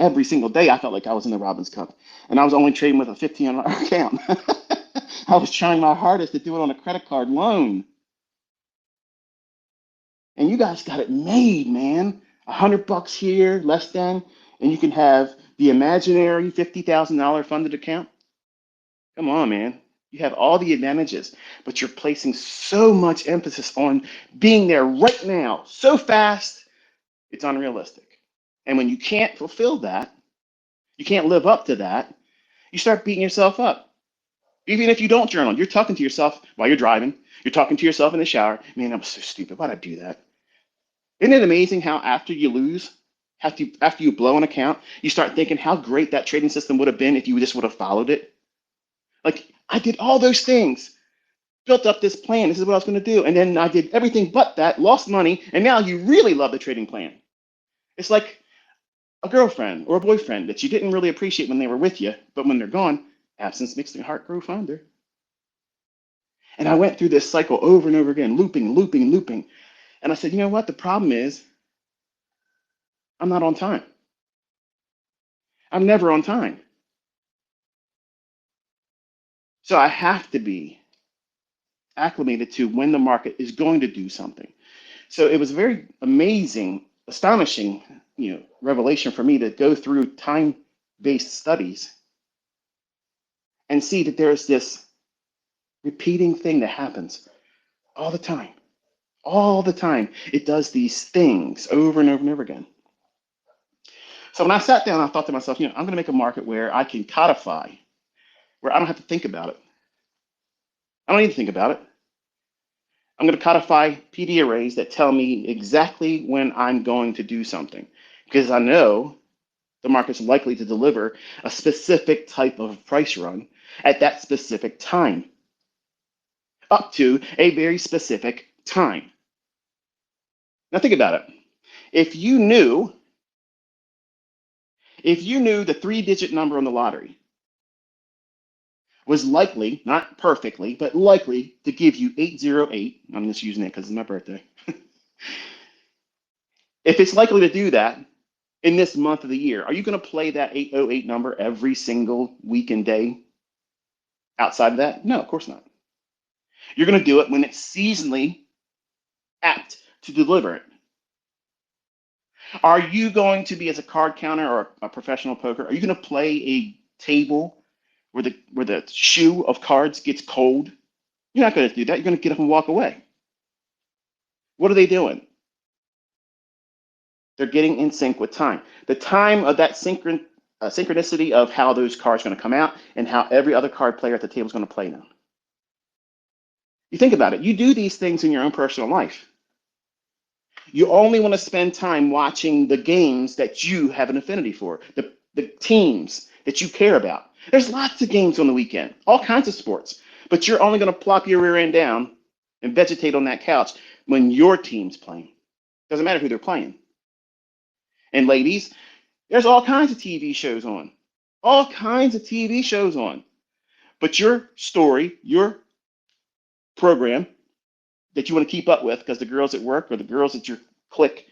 Every single day, I felt like I was in the Robbins Cup, and I was only trading with a $1,500 account. I was trying my hardest to do it on a credit card loan, and you guys got it made, man. $100 here, less than, and you can have the imaginary $50,000 funded account. Come on, man. You have all the advantages, but you're placing so much emphasis on being there right now, so fast, it's unrealistic. And when you can't fulfill that, you can't live up to that, you start beating yourself up. Even if you don't journal, you're talking to yourself while you're driving, you're talking to yourself in the shower. Man, I'm so stupid. Why'd I do that? Isn't it amazing how after you lose, after you blow an account, you start thinking how great that trading system would have been if you just would have followed it? Like, I did all those things, built up this plan. This is what I was going to do. And then I did everything but that, lost money. And now you really love the trading plan. It's like a girlfriend or a boyfriend that you didn't really appreciate when they were with you, but when they're gone, absence makes the heart grow fonder. And I went through this cycle over and over again, looping, looping, looping. And I said, you know what? The problem is I'm not on time. I'm never on time. So I have to be acclimated to when the market is going to do something. So it was very amazing, astonishing, revelation for me to go through time-based studies and see that there's this repeating thing that happens all the time. All the time. It does these things over and over and over again. So when I sat down, I thought to myself, I'm going to make a market where I can codify, where I don't have to think about it. I don't need to think about it. I'm going to codify PD arrays that tell me exactly when I'm going to do something, because I know the market's likely to deliver a specific type of price run at that specific time, up to a very specific time. Now think about it. If you knew the 3-digit number on the lottery was likely, not perfectly, but likely to give you 808, I'm just using it because it's my birthday. If it's likely to do that in this month of the year, are you going to play that 808 number every single week and day outside of that? No, of course not. You're going to do it when it's seasonally apt to deliver it. Are you going to be, as a card counter or a professional poker, are you going to play a table where the shoe of cards gets cold? You're not going to do that. You're going to get up and walk away. What are they doing? They're getting in sync with time. The time of that synchronicity of how those cards are going to come out and how every other card player at the table is going to play them. You think about it. You do these things in your own personal life. You only want to spend time watching the games that you have an affinity for, the teams that you care about. There's lots of games on the weekend, all kinds of sports, but you're only going to plop your rear end down and vegetate on that couch when your team's playing. Doesn't matter who they're playing. And ladies, there's all kinds of TV shows on, but your story, your program that you want to keep up with, because the girls at work or the girls at your clique,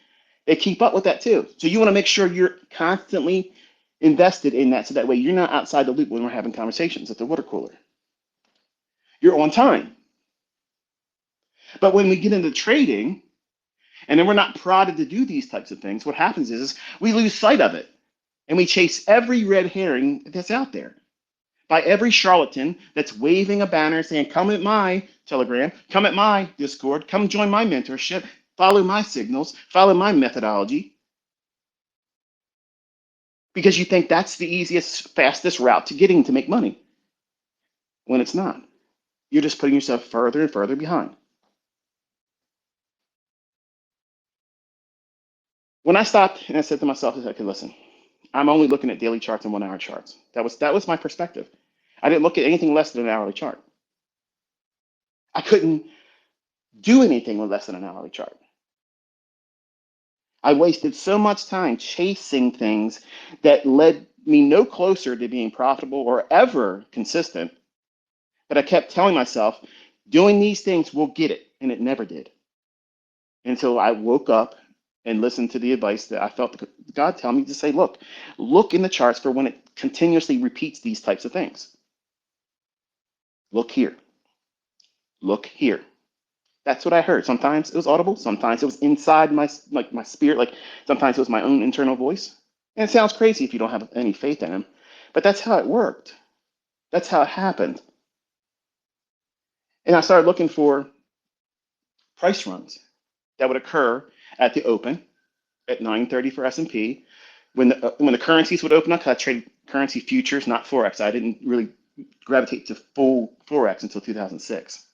they keep up with that too. So you want to make sure you're constantly invested in that, so that way you're not outside the loop when we're having conversations at the water cooler. You're on time. But when we get into trading, and then we're not prodded to do these types of things, what happens is we lose sight of it, and we chase every red herring that's out there by every charlatan that's waving a banner saying, come at my Telegram, come at my Discord, come join my mentorship, follow my signals, follow my methodology. Because you think that's the easiest, fastest route to getting to make money, when it's not. You're just putting yourself further and further behind. When I stopped and I said to myself, okay, listen, I'm only looking at daily charts and 1 hour charts. That was my perspective. I didn't look at anything less than an hourly chart. I couldn't do anything with less than an hourly chart. I wasted so much time chasing things that led me no closer to being profitable or ever consistent, that I kept telling myself, doing these things will get it, and it never did. Until I woke up and listened to the advice that I felt God tell me to say, look in the charts for when it continuously repeats these types of things. Look here. Look here. That's what I heard. Sometimes it was audible. Sometimes it was inside my spirit. Like sometimes it was my own internal voice. And it sounds crazy if you don't have any faith in him, but that's how it worked. That's how it happened. And I started looking for price runs that would occur at the open at 9:30 for S&P. When the currencies would open up, 'cause I traded currency futures, not forex. I didn't really gravitate to full forex until 2006.